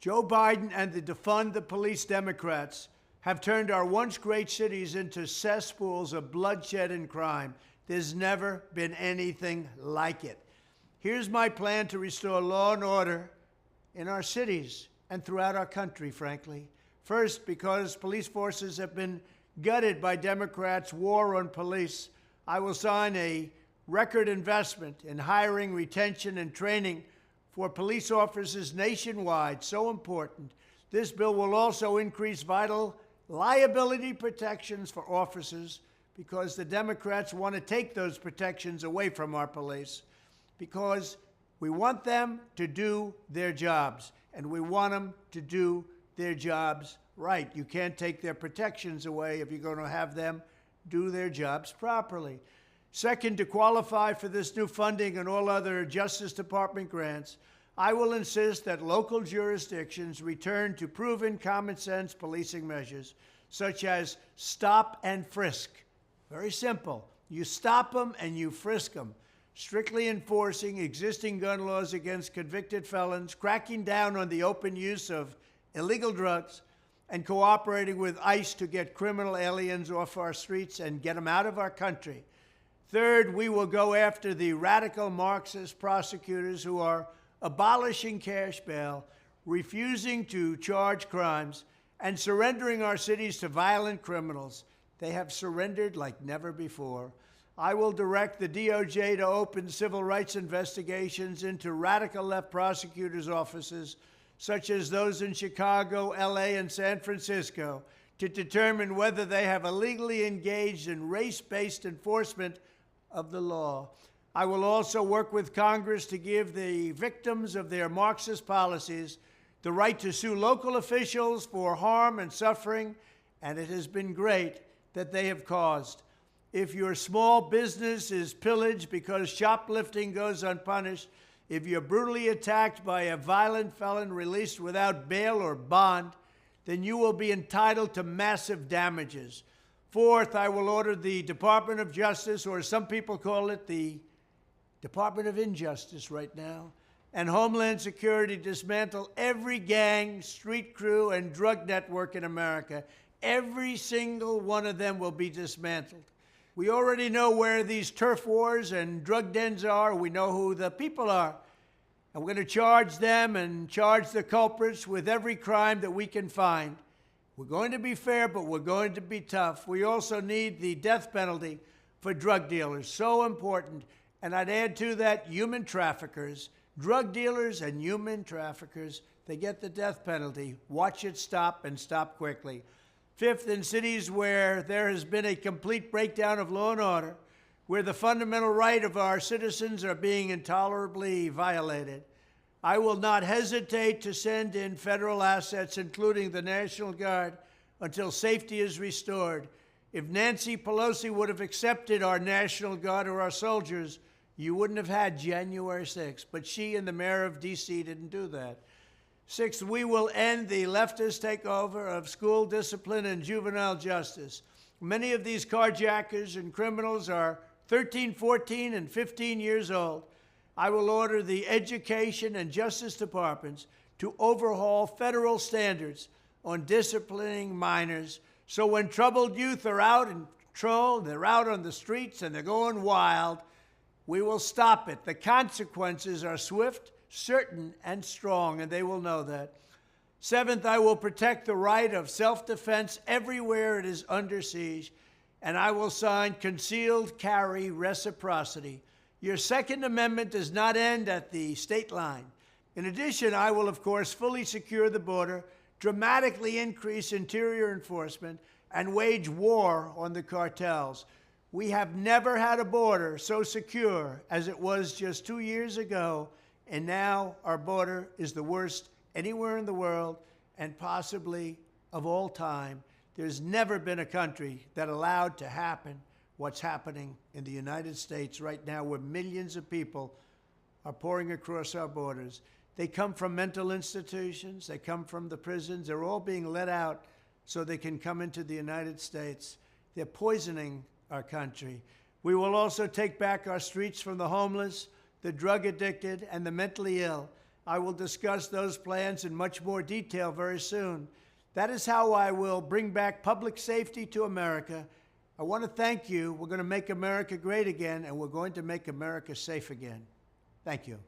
Joe Biden and the defund the police Democrats have turned our once great cities into cesspools of bloodshed and crime. There's never been anything like it. Here's my plan to restore law and order in our cities and throughout our country, frankly. First, because police forces have been gutted by Democrats' war on police, I will sign a record investment in hiring, retention, and training for police officers nationwide, so important. This bill will also increase vital liability protections for officers because the Democrats want to take those protections away from our police because we want them to do their jobs, and we want them to do their jobs right. You can't take their protections away if you're going to have them do their jobs properly. Second, to qualify for this new funding and all other Justice Department grants, I will insist that local jurisdictions return to proven common sense policing measures, such as stop and frisk. Very simple. You stop them and you frisk them. Strictly enforcing existing gun laws against convicted felons, cracking down on the open use of illegal drugs, and cooperating with ICE to get criminal aliens off our streets and get them out of our country. Third, we will go after the radical Marxist prosecutors who are abolishing cash bail, refusing to charge crimes, and surrendering our cities to violent criminals. They have surrendered like never before. I will direct the DOJ to open civil rights investigations into radical left prosecutors' offices, such as those in Chicago, LA, and San Francisco, to determine whether they have illegally engaged in race-based enforcement of the law. I will also work with Congress to give the victims of their Marxist policies the right to sue local officials for harm and suffering, and it has been great that they have caused. If your small business is pillaged because shoplifting goes unpunished, if you're brutally attacked by a violent felon released without bail or bond, then you will be entitled to massive damages. Fourth, I will order the Department of Justice, or some people call it the Department of Injustice right now, and Homeland Security dismantle every gang, street crew, and drug network in America. Every single one of them will be dismantled. We already know where these turf wars and drug dens are. We know who the people are. And we're going to charge them and charge the culprits with every crime that we can find. We're going to be fair, but we're going to be tough. We also need the death penalty for drug dealers. So important. And I'd add to that human traffickers, drug dealers and human traffickers. They get the death penalty. Watch it stop and stop quickly. Fifth, in cities where there has been a complete breakdown of law and order, where the fundamental right of our citizens are being intolerably violated, I will not hesitate to send in federal assets, including the National Guard, until safety is restored. If Nancy Pelosi would have accepted our National Guard or our soldiers, you wouldn't have had January 6th. But she and the mayor of D.C. didn't do that. Sixth, we will end the leftist takeover of school discipline and juvenile justice. Many of these carjackers and criminals are 13, 14, and 15 years old. I will order the Education and Justice Departments to overhaul federal standards on disciplining minors, so when troubled youth are out in control, they're out on the streets and they're going wild, we will stop it. The consequences are swift, certain, and strong, and they will know that. Seventh, I will protect the right of self-defense everywhere it is under siege, and I will sign concealed carry reciprocity. Your Second Amendment does not end at the state line. In addition, I will, of course, fully secure the border, dramatically increase interior enforcement, and wage war on the cartels. We have never had a border so secure as it was just 2 years ago, and now our border is the worst anywhere in the world and possibly of all time. There's never been a country that allowed to happen what's happening in the United States right now, where millions of people are pouring across our borders. They come from mental institutions. They come from the prisons. They're all being let out so they can come into the United States. They're poisoning our country. We will also take back our streets from the homeless, the drug addicted, and the mentally ill. I will discuss those plans in much more detail very soon. That is how I will bring back public safety to America. I want to thank you. We're going to make America great again, and we're going to make America safe again. Thank you.